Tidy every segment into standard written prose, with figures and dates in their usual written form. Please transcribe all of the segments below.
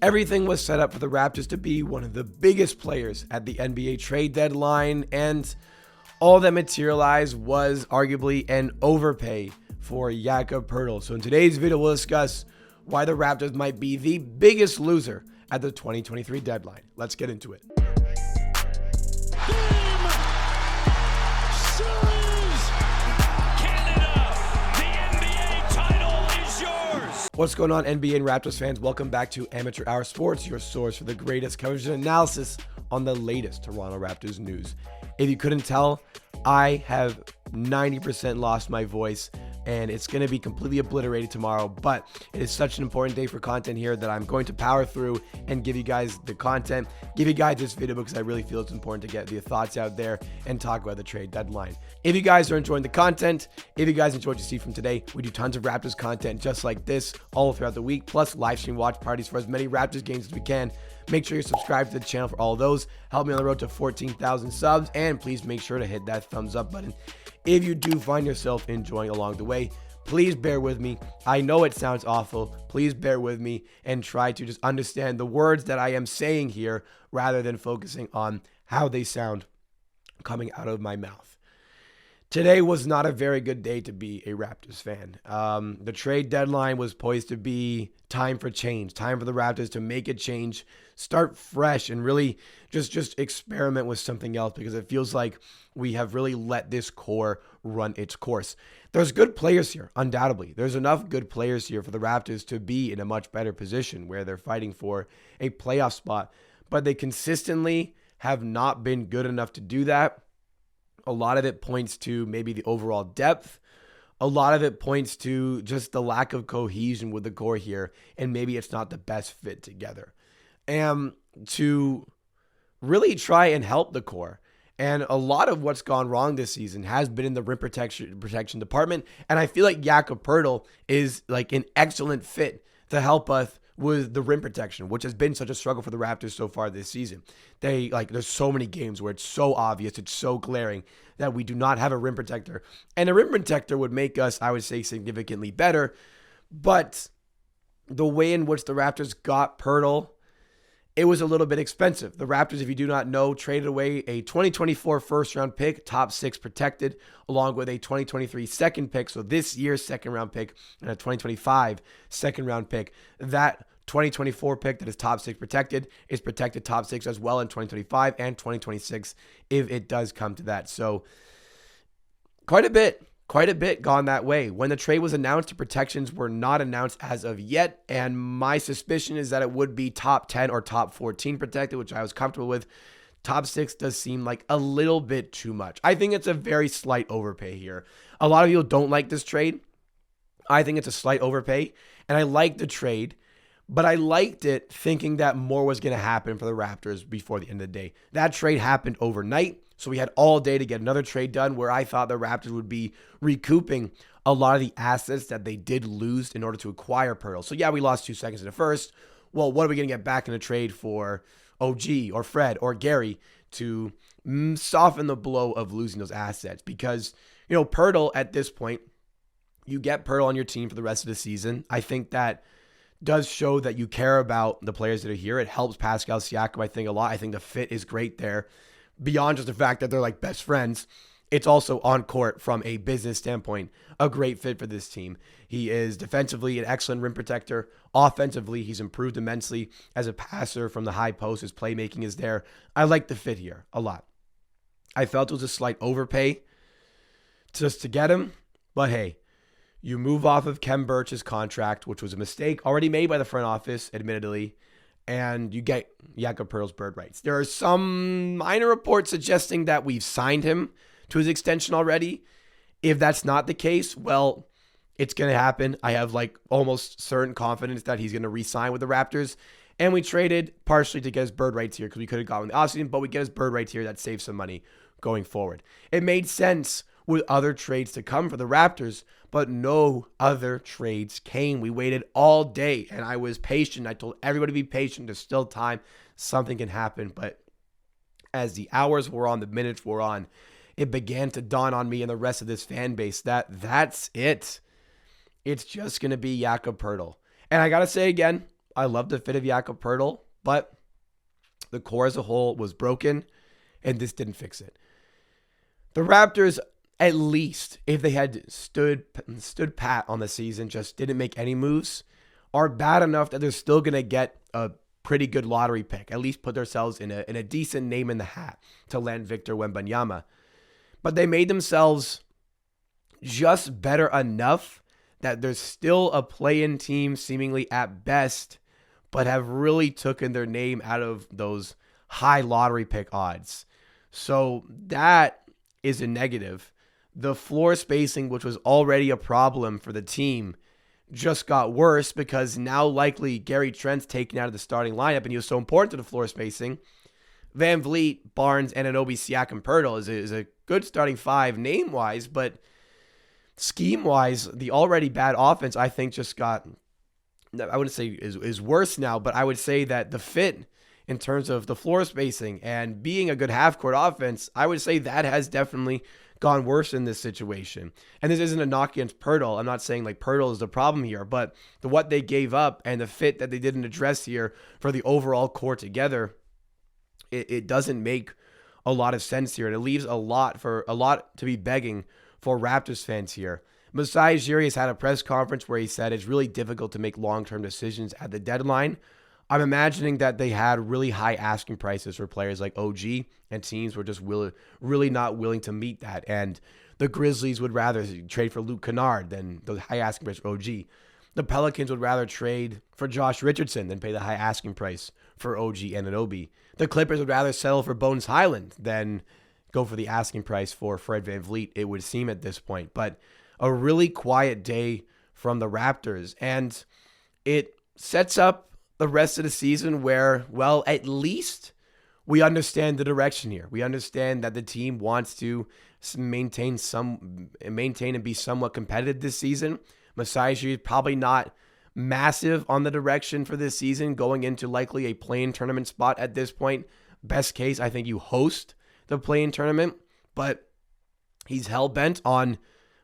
Everything was set up for the Raptors to be one of the biggest players at the NBA trade deadline, and all that materialized was arguably an overpay for Jakob Poeltl. So in today's video, we'll discuss why the Raptors might be the biggest loser at the 2023 deadline. Let's get into it. What's going on, NBA and Raptors fans? Welcome back to Amateur Hour Sports, your source for the greatest coverage and analysis on the latest Toronto Raptors news. If you couldn't tell, I have 90% lost my voice, and it's going to be completely obliterated tomorrow, but it is such an important day for content here that I'm going to power through and give you guys the content, give you guys this video because I really feel it's important to get your thoughts out there and talk about the trade deadline. If you guys are enjoying the content, if you guys enjoy what you see from today, we do tons of Raptors content just like this all throughout the week, plus live stream watch parties for as many Raptors games as we can. Make sure you're subscribed to the channel for all of those. Help me on the road to 14,000 subs, and please make sure to hit that thumbs up button if you do find yourself enjoying along the way. Please bear with me. I know it sounds awful. Please bear with me and try to just understand the words that I am saying here rather than focusing on how they sound coming out of my mouth. Today was not a very good day to be a Raptors fan. The trade deadline was poised to be time for change, time for the Raptors to make a change, start fresh, and really just experiment with something else, because it feels like we have really let this core run its course. There's good players here, undoubtedly. There's enough good players here for the Raptors to be in a much better position where they're fighting for a playoff spot, but they consistently have not been good enough to do that. A lot of it points to maybe the overall depth. A lot of it points to just the lack of cohesion with the core here, and maybe it's not the best fit together. And to really try and help the core, and a lot of what's gone wrong this season has been in the rim protection department, and I feel like Jakob Poeltl is like an excellent fit to help us with the rim protection, which has been such a struggle for the Raptors so far this season. There's so many games where it's so obvious, it's so glaring that we do not have a rim protector. And a rim protector would make us, I would say, significantly better. But the way in which the Raptors got Poeltl, it was a little bit expensive. The Raptors, if you do not know, traded away a 2024 first-round pick, top 6 protected, along with a 2023 second pick, so this year's second-round pick, and a 2025 second-round pick. That 2024 pick that is top 6 protected is protected top 6 as well in 2025 and 2026 if it does come to that. So quite a bit gone that way. When the trade was announced, the protections were not announced as of yet, and my suspicion is that it would be top 10 or top 14 protected, which I was comfortable with. Top 6 does seem like a little bit too much. I think it's a very slight overpay here. A lot of people don't like this trade. I think it's a slight overpay, and I like the trade, but I liked it thinking that more was going to happen for the Raptors before the end of the day. That trade happened overnight, so we had all day to get another trade done where I thought the Raptors would be recouping a lot of the assets that they did lose in order to acquire Poeltl. So yeah, we lost 2 seconds in the first. Well, what are we going to get back in a trade for OG or Fred or Gary to soften the blow of losing those assets? Because, Poeltl at this point, you get Poeltl on your team for the rest of the season. I think that does show that you care about the players that are here. It helps Pascal Siakam, I think, a lot. I think the fit is great there. Beyond just the fact that they're like best friends, it's also on court from a business standpoint, a great fit for this team. He is defensively an excellent rim protector. Offensively, he's improved immensely as a passer from the high post. His playmaking is there. I like the fit here a lot. I felt it was a slight overpay just to get him, but hey, you move off of Kem Birch's contract, which was a mistake already made by the front office, admittedly, and you get Jakob Poeltl's bird rights. There are some minor reports suggesting that we've signed him to his extension already. If that's not the case, well, it's going to happen. I have almost certain confidence that he's going to re-sign with the Raptors. And we traded partially to get his bird rights here because we could have gotten the offseason, but we get his bird rights here. That saves some money going forward. It made sense with other trades to come for the Raptors, but no other trades came. We waited all day, and I was patient. I told everybody to be patient. There's still time. Something can happen. But as the hours were on, the minutes were on, it began to dawn on me and the rest of this fan base that that's it. It's just going to be Jakob Poeltl. And I got to say again, I love the fit of Jakob Poeltl, but the core as a whole was broken, and this didn't fix it. The Raptors, at least, if they had stood pat on the season, just didn't make any moves, are bad enough that they're still going to get a pretty good lottery pick, at least put themselves in a decent name in the hat to land Victor Wembanyama. But they made themselves just better enough that there's still a play-in team seemingly at best, but have really taken their name out of those high lottery pick odds. So that is a negative. The floor spacing, which was already a problem for the team, just got worse because now likely Gary Trent's taken out of the starting lineup, and he was so important to the floor spacing. VanVleet, Barnes, Anunoby, Siakam, Poeltl is a good starting five name-wise, but scheme-wise, the already bad offense, I think, just got, I wouldn't say is worse now, but I would say that the fit in terms of the floor spacing and being a good half-court offense, I would say that has definitely gone worse in this situation. And this isn't a knock against Poeltl. I'm not saying like Poeltl is the problem here, but what they gave up and the fit that they didn't address here for the overall core together, it doesn't make a lot of sense here. And it leaves a lot to be begging for Raptors fans here. Masai Ujiri has had a press conference where he said it's really difficult to make long-term decisions at the deadline. I'm imagining that they had really high asking prices for players like OG, and teams were just really not willing to meet that. And the Grizzlies would rather trade for Luke Kennard than the high asking price for OG. The Pelicans would rather trade for Josh Richardson than pay the high asking price for OG and Anunoby. The Clippers would rather settle for Bones Highland than go for the asking price for Fred VanVleet, it would seem at this point. But a really quiet day from the Raptors, and it sets up the rest of the season where, well, at least we understand the direction here. We understand that the team wants to maintain and be somewhat competitive this season. Masai Ujiri is probably not massive on the direction for this season, going into likely a play-in tournament spot at this point. Best case, I think you host the play-in tournament, but he's hell-bent on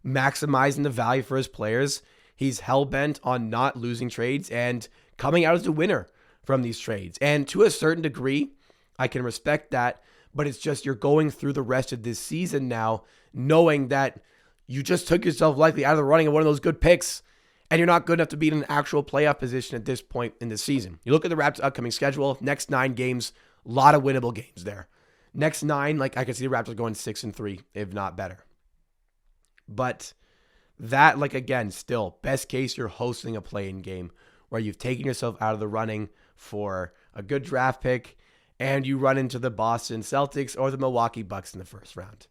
maximizing the value for his players. He's hell-bent on not losing trades and coming out as the winner from these trades. And to a certain degree, I can respect that, but it's just you're going through the rest of this season now knowing that you just took yourself likely out of the running of one of those good picks, and you're not good enough to be in an actual playoff position at this point in the season. You look at the Raptors' upcoming schedule, next 9 games, a lot of winnable games there. Next 9, like I can see the Raptors going 6-3, if not better. But that, like again, still, best case, you're hosting a play-in game where you've taken yourself out of the running for a good draft pick and you run into the Boston Celtics or the Milwaukee Bucks in the first round.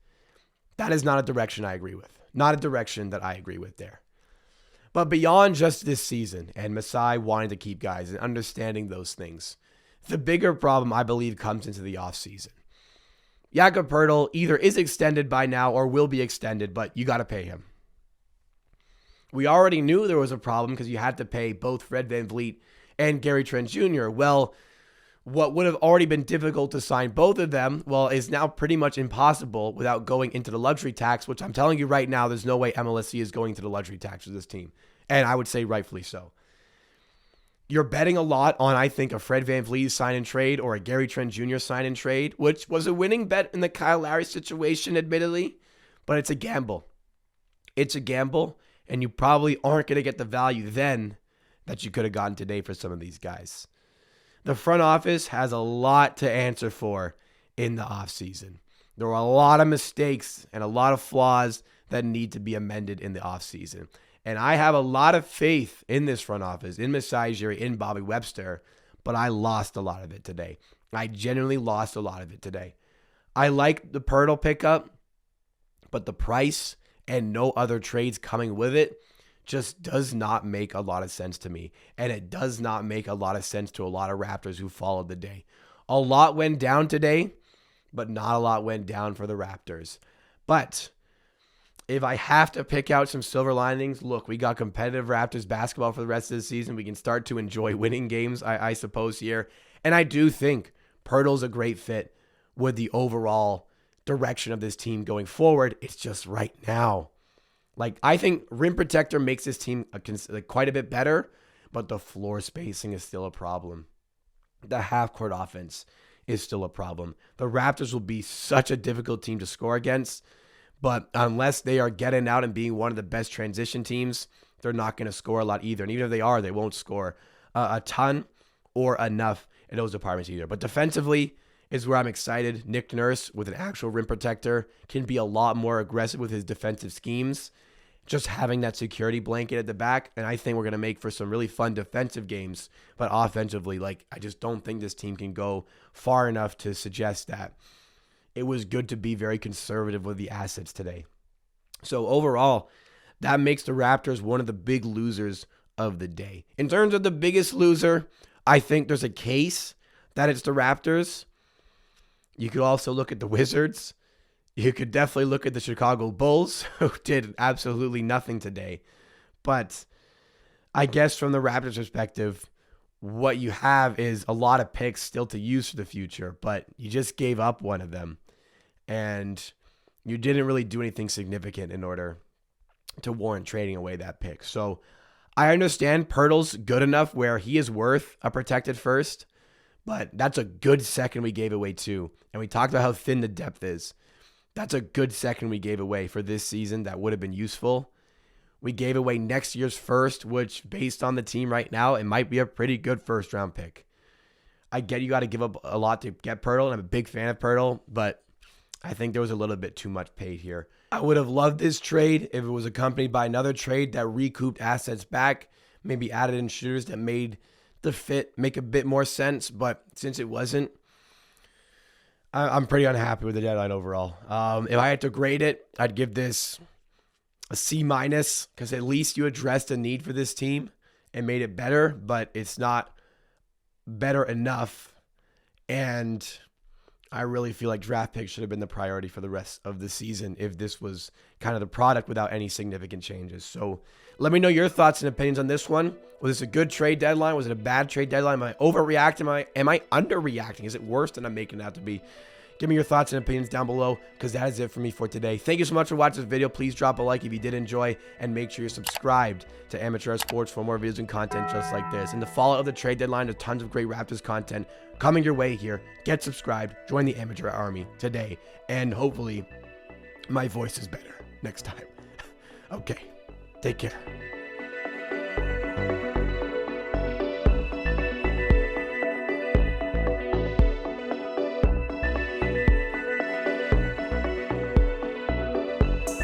That is not a direction I agree with. Not a direction that I agree with there. But beyond just this season and Masai wanting to keep guys and understanding those things, the bigger problem, I believe, comes into the offseason. Jakob Poeltl either is extended by now or will be extended, but you got to pay him. We already knew there was a problem because you had to pay both Fred VanVleet and Gary Trent Jr. Well, what would have already been difficult to sign both of them, well, is now pretty much impossible without going into the luxury tax, which I'm telling you right now, there's no way MLSE is going to the luxury tax for this team. And I would say rightfully so. You're betting a lot on, I think, a Fred VanVleet sign and trade or a Gary Trent Jr. sign and trade, which was a winning bet in the Kyle Lowry situation, admittedly, but it's a gamble. It's a gamble. And you probably aren't going to get the value then that you could have gotten today for some of these guys. The front office has a lot to answer for in the offseason. There were a lot of mistakes and a lot of flaws that need to be amended in the offseason. And I have a lot of faith in this front office, in Masai Ujiri, in Bobby Webster, but I lost a lot of it today. I genuinely lost a lot of it today. I like the Poeltl pickup, but the price and no other trades coming with it just does not make a lot of sense to me. And it does not make a lot of sense to a lot of Raptors who followed the day. A lot went down today, but not a lot went down for the Raptors. But if I have to pick out some silver linings, look, we got competitive Raptors basketball for the rest of the season. We can start to enjoy winning games, I suppose, here. And I do think Poeltl's a great fit with the overall direction of this team going forward. It's just right now. Like, I think rim protector makes this team quite a bit better, but the floor spacing is still a problem. The half-court offense is still a problem. The Raptors will be such a difficult team to score against, but unless they are getting out and being one of the best transition teams, they're not going to score a lot either. And even if they are, they won't score a ton or enough in those departments either. But defensively is where I'm excited. Nick Nurse, with an actual rim protector, can be a lot more aggressive with his defensive schemes. Just having that security blanket at the back, and I think we're going to make for some really fun defensive games. But offensively, I just don't think this team can go far enough to suggest that. It was good to be very conservative with the assets today. So overall, that makes the Raptors one of the big losers of the day. In terms of the biggest loser, I think there's a case that it's the Raptors. You could also look at the Wizards. You could definitely look at the Chicago Bulls, who did absolutely nothing today. But I guess from the Raptors' perspective, what you have is a lot of picks still to use for the future, but you just gave up one of them. And you didn't really do anything significant in order to warrant trading away that pick. So I understand Poeltl's good enough where he is worth a protected first, but that's a good second we gave away too. And we talked about how thin the depth is. That's a good second we gave away for this season that would have been useful. We gave away next year's first, which based on the team right now, it might be a pretty good first round pick. I get you got to give up a lot to get Poeltl, and I'm a big fan of Poeltl, but I think there was a little bit too much paid here. I would have loved this trade if it was accompanied by another trade that recouped assets back, maybe added in shooters that made the fit make a bit more sense, but since it wasn't, I'm pretty unhappy with the deadline overall. If I had to grade it, I'd give this a C-, because at least you addressed the need for this team and made it better, but it's not better enough. And I really feel like draft picks should have been the priority for the rest of the season if this was kind of the product without any significant changes. So let me know your thoughts and opinions on this one. Was this a good trade deadline? Was it a bad trade deadline? Am I overreacting? Am I underreacting? Is it worse than I'm making it out to be? Give me your thoughts and opinions down below, because that is it for me for today. Thank you so much for watching this video. Please drop a like if you did enjoy, and make sure you're subscribed to Amateur Hour Sports for more videos and content just like this. In the fallout of the trade deadline, there's tons of great Raptors content coming your way here. Get subscribed, join the Amateur Army today, and hopefully my voice is better next time. Okay, take care.